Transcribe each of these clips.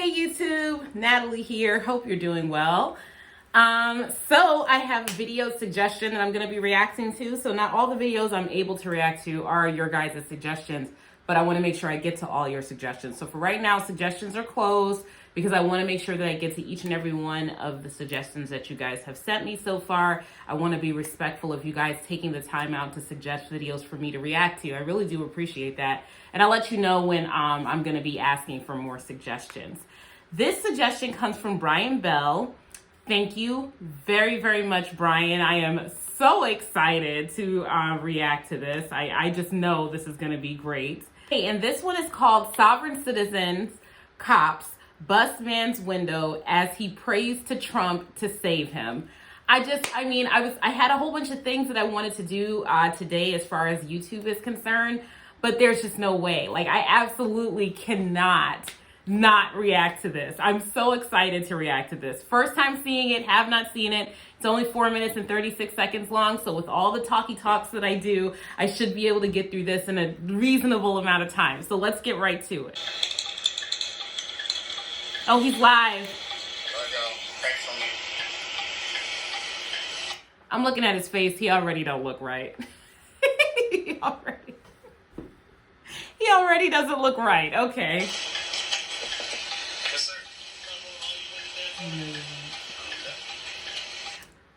Hey YouTube, Natalie here. Hope you're doing well. So I have a video suggestion that I'm going to be reacting to. So not all the videos I'm able to react to are your guys' suggestions, but I want to make sure I get to all your suggestions. So for right now, suggestions are closed because I want to make sure that I get to each and every one of the suggestions that you guys have sent me so far. I want to be respectful of you guys taking the time out to suggest videos for me to react to. I really do appreciate that. And I'll let you know when I'm going to be asking for more suggestions. This suggestion comes from Brian Bell. Thank you very, very much, Brian. I am so excited to react to this. I just know this is going to be great. Hey, and this one is called Sovereign Citizens Cops Bust Man's Window as He Prays to Trump to Save Him. I had a whole bunch of things that I wanted to do today as far as YouTube is concerned, but there's just no way. Like, I absolutely cannot not react to this. I'm so excited to react to this. First time seeing it, have not seen it. It's only 4 minutes and 36 seconds long. So with all the talky talks that I do, I should be able to get through this in a reasonable amount of time. So let's get right to it. Oh, he's live. I'm looking at his face. He already don't look right. he already doesn't look right. Okay.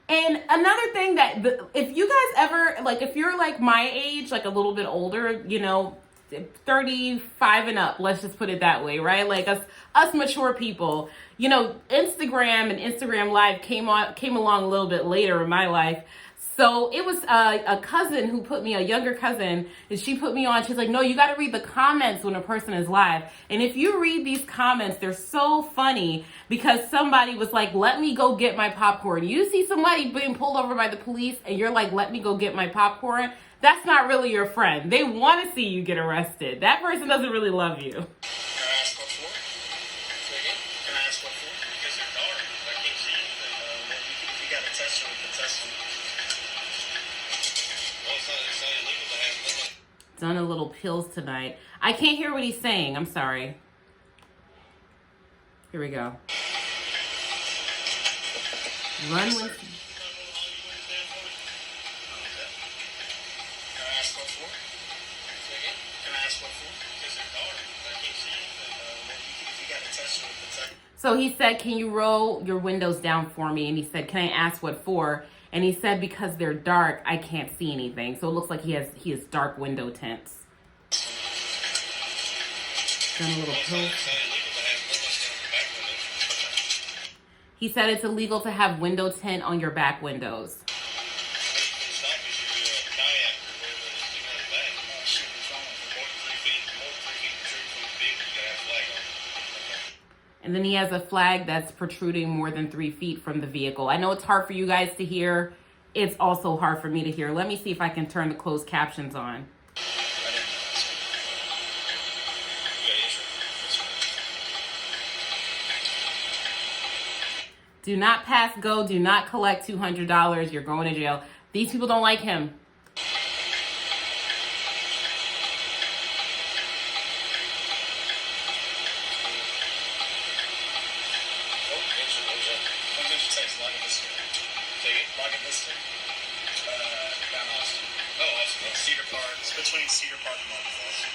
And another thing that if you guys ever, like, if you're like my age, like a little bit older, 35 and up, let's just put it that way, right? Like us mature people, Instagram and Instagram Live came along a little bit later in my life. So it was a cousin who put me, a younger cousin, and she put me on. She's like, no, you got to read the comments when a person is live. And if you read these comments, they're so funny because somebody was like, let me go get my popcorn. You see somebody being pulled over by the police and you're like, let me go get my popcorn. That's not really your friend. They want to see you get arrested. That person doesn't really love you. Done a little pills tonight. I can't hear what he's saying. I'm sorry. Here we go. Run with. So he said, can you roll your windows down for me? And he said, can I ask what for? And he said, because they're dark, I can't see anything. So it looks like he has dark window tints. Done a little pill. He said it's illegal to have window tint on your back windows. And then he has a flag that's protruding more than 3 feet from the vehicle. I know it's hard for you guys to hear. It's also hard for me to hear. Let me see if I can turn the closed captions on. Do not pass go. Do not collect $200. You're going to jail. These people don't like him. Cedar Park. It's between Cedar Park and Mountain Falls.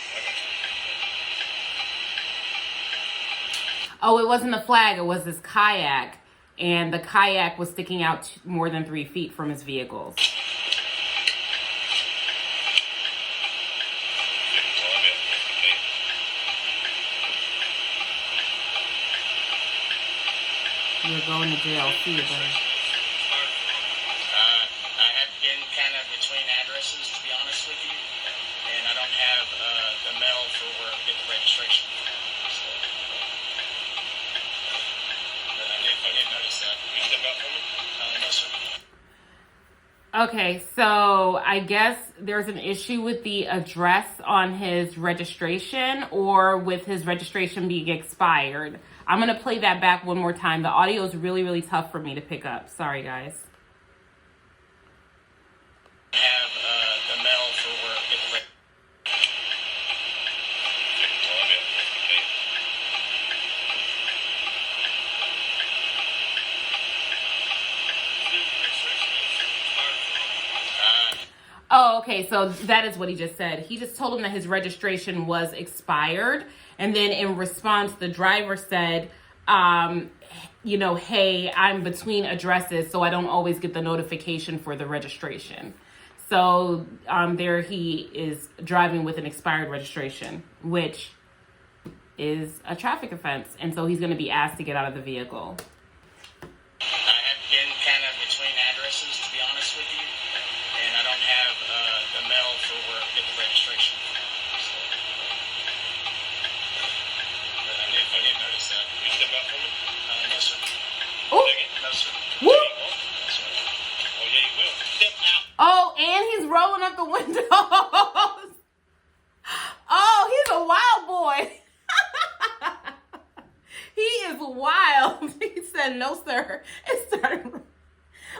Oh, it wasn't a flag. It was this kayak. And the kayak was sticking out more than 3 feet from his vehicles. You're going to jail. See you, buddy. I have been kind of between addresses, to be honest with you, and I don't have the mail for where I get the registration. So, I didn't notice that. You step out for me? No, sir. Okay, so I guess there's an issue with the address on his registration or with his registration being expired. I'm going to play that back one more time. The audio is really, really tough for me to pick up. Sorry, guys. I have the mail for where I get the registration. Oh, okay. So that is what he just said. He just told him that his registration was expired. And then in response, the driver said, hey, I'm between addresses, so I don't always get the notification for the registration. So there he is driving with an expired registration, which is a traffic offense. And so he's going to be asked to get out of the vehicle. I have been kind of between addresses, to be honest with you, and I don't have the mail for where I get the registration. So, I didn't notice that. Will you step out for me? No, sir. Ooh. No, sir. Woo. Yes, sir. Oh, yeah, you will. Step out. Oh, and he's rolling up the windows. Oh, he's a wild boy. He is wild. He said, no, sir. It started.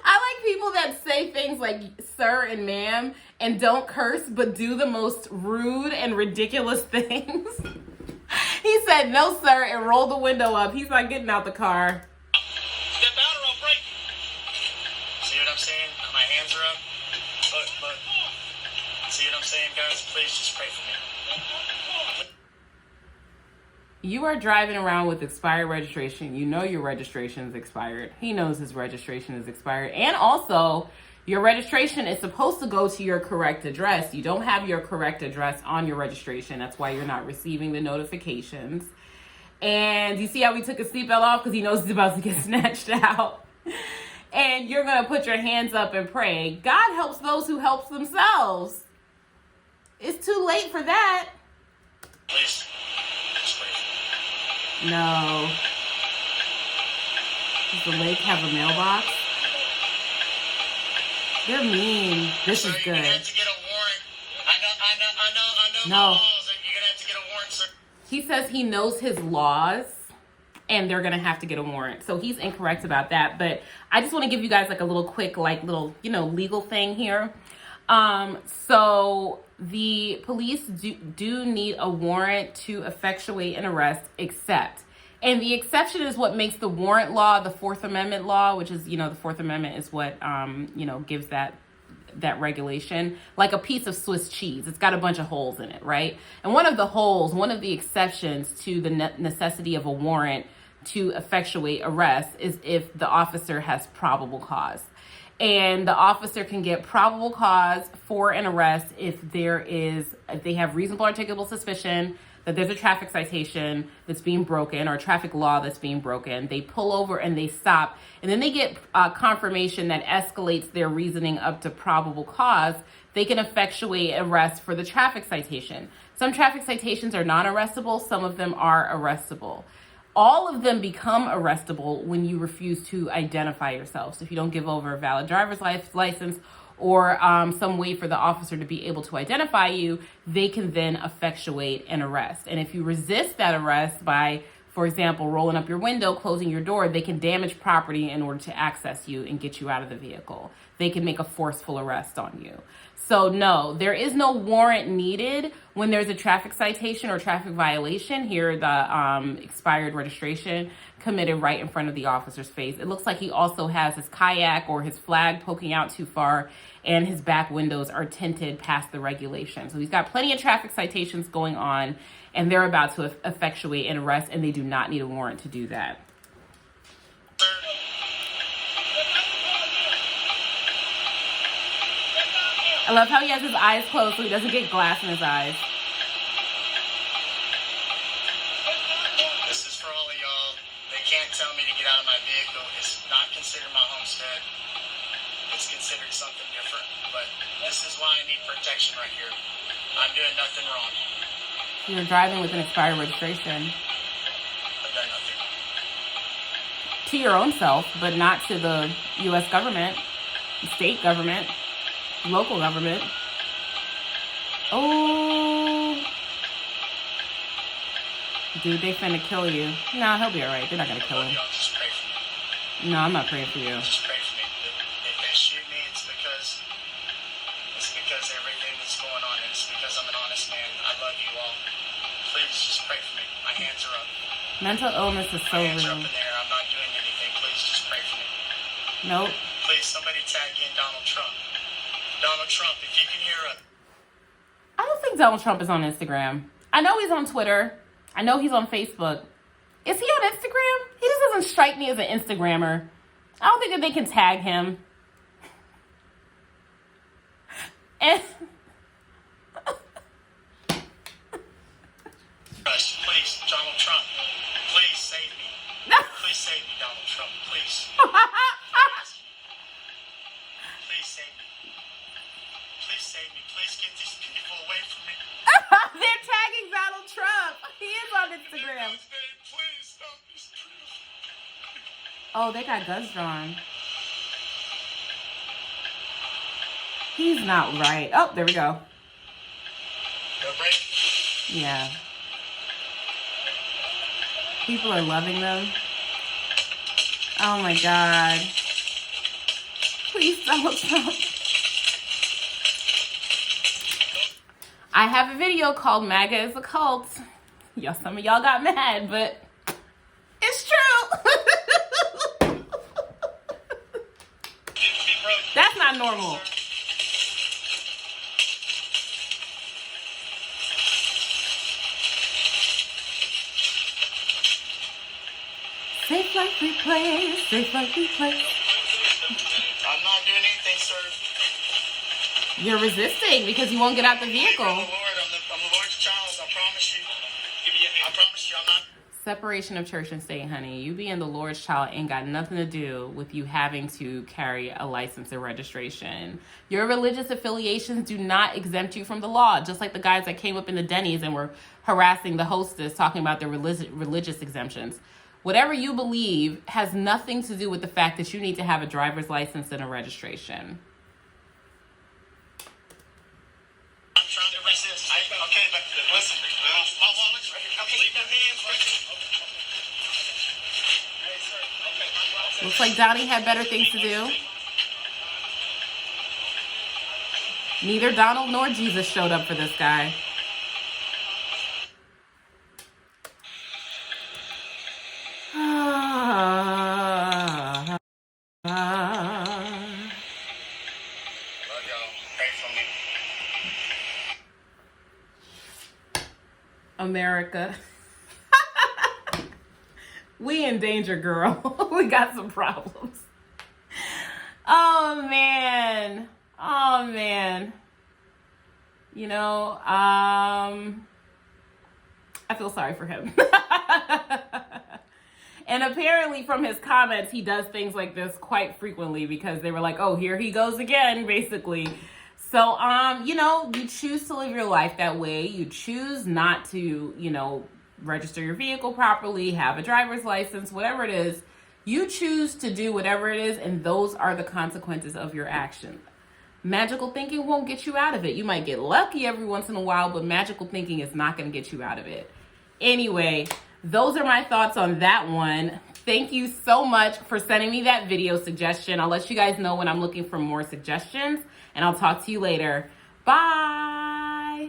I like people that say things like sir and ma'am and don't curse, but do the most rude and ridiculous things. He said, no, sir, and rolled the window up. He's not getting out the car. Step out or I'll break you. See what I'm saying? My hands are up. Look. See what I'm saying, guys? Please just pray for me. You are driving around with expired registration. You know your registration is expired. He knows his registration is expired. And also, your registration is supposed to go to your correct address. You don't have your correct address on your registration. That's why you're not receiving the notifications. And you see how he took his seatbelt off because he knows he's about to get snatched out. And you're going to put your hands up and pray. God helps those who help themselves. It's too late for that. Please. No. Does the lake have a mailbox? They're mean. This is good. You're gonna have to get a warrant. I know. No. You're gonna have to get a warrant, sir. He says he knows his laws and they're gonna have to get a warrant. So he's incorrect about that. But I just want to give you guys like a little quick, legal thing here. So the police do need a warrant to effectuate an arrest, and the exception is what makes the warrant law, the Fourth Amendment law, which is, the Fourth Amendment is what, gives that regulation, like a piece of Swiss cheese. It's got a bunch of holes in it, right? And one of the exceptions to the necessity of a warrant to effectuate arrest is if the officer has probable cause. And the officer can get probable cause for an arrest if they have reasonable articulable suspicion that there's a traffic citation that's being broken or a traffic law that's being broken. They pull over and they stop, and then they get confirmation that escalates their reasoning up to probable cause. They can effectuate arrest for the traffic citation. Some traffic citations are non-arrestable. Some of them are arrestable. All of them become arrestable when you refuse to identify yourself. So if you don't give over a valid driver's license or some way for the officer to be able to identify you, they can then effectuate an arrest. And if you resist that arrest by, for example, rolling up your window, closing your door, they can damage property in order to access you and get you out of the vehicle. They can make a forceful arrest on you. So no, there is no warrant needed when there's a traffic citation or traffic violation. Here, the expired registration committed right in front of the officer's face. It looks like he also has his kayak or his flag poking out too far, and his back windows are tinted past the regulation. So he's got plenty of traffic citations going on, and they're about to effectuate an arrest, and they do not need a warrant to do that. I love how he has his eyes closed so he doesn't get glass in his eyes. This is for all of y'all. They can't tell me to get out of my vehicle. It's not considered my homestead. It's considered something different. But this is why I need protection right here. I'm doing nothing wrong. You're driving with an expired registration. I've done nothing. To your own self, but not to the U.S. government, state government, local government. Oh. Dude, they finna kill you. Nah, he'll be alright. They're not gonna kill him. Y'all just pray for me. No, I'm not praying for you. Just pray for me. If they shoot me, it's because everything that's going on. It's because I'm an honest man. I love you all. Please just pray for me. My hands are up. Mental illness is so My hands are real. up in there. I'm not doing anything. Please just pray for me. Nope. Please, somebody tag in Donald Trump. Donald Trump, if you can hear us. I don't think Donald Trump is on Instagram. I know he's on Twitter. I know he's on Facebook. Is he on Instagram? He just doesn't strike me as an Instagrammer. I don't think that they can tag him. And Please, Donald Trump, please save me. Please save me, Donald Trump, please. Please save me. Please save me. Please get these people away from me. they're tagging Donald Trump. He is on Instagram. Please stop this truth. Oh, they got guns drawn. He's not right. Oh, there we go. Go break. Yeah. People are loving them. Oh my God. Please, Donald Trump. I have a video called MAGA is a Cult. Y'all, some of y'all got mad, but it's true. That's not normal. Safe like we play, safe like we play. I'm not doing anything, sir. You're resisting because you won't get out the I'm vehicle. the Lord. I'm the Lord's child. I promise you. I promise you, I'm not. Separation of church and state, honey. You being the Lord's child ain't got nothing to do with you having to carry a license or registration. Your religious affiliations do not exempt you from the law, just like the guys that came up in the Denny's and were harassing the hostess talking about their religious exemptions. Whatever you believe has nothing to do with the fact that you need to have a driver's license and a registration. I'm trying to resist. Okay, but listen. My wallet's right here. Okay, the hands right here. Hey, sir. Okay, my wallet's Looks like Donnie had better things to do. Neither Donald nor Jesus showed up for this guy. Love y'all. Pray for me. America. We in danger, girl. We got some problems. Oh man. Oh man. You know, I feel sorry for him. And apparently from his comments, he does things like this quite frequently because they were like, oh, here he goes again, basically. So, you know, you choose to live your life that way. You choose not to, you know, register your vehicle properly, have a driver's license, whatever it is. You choose to do whatever it is, and those are the consequences of your actions. Magical thinking won't get you out of it. You might get lucky every once in a while, but magical thinking is not going to get you out of it. Anyway, those are my thoughts on that one. Thank you so much for sending me that video suggestion. I'll let you guys know when I'm looking for more suggestions, and I'll talk to you later. Bye.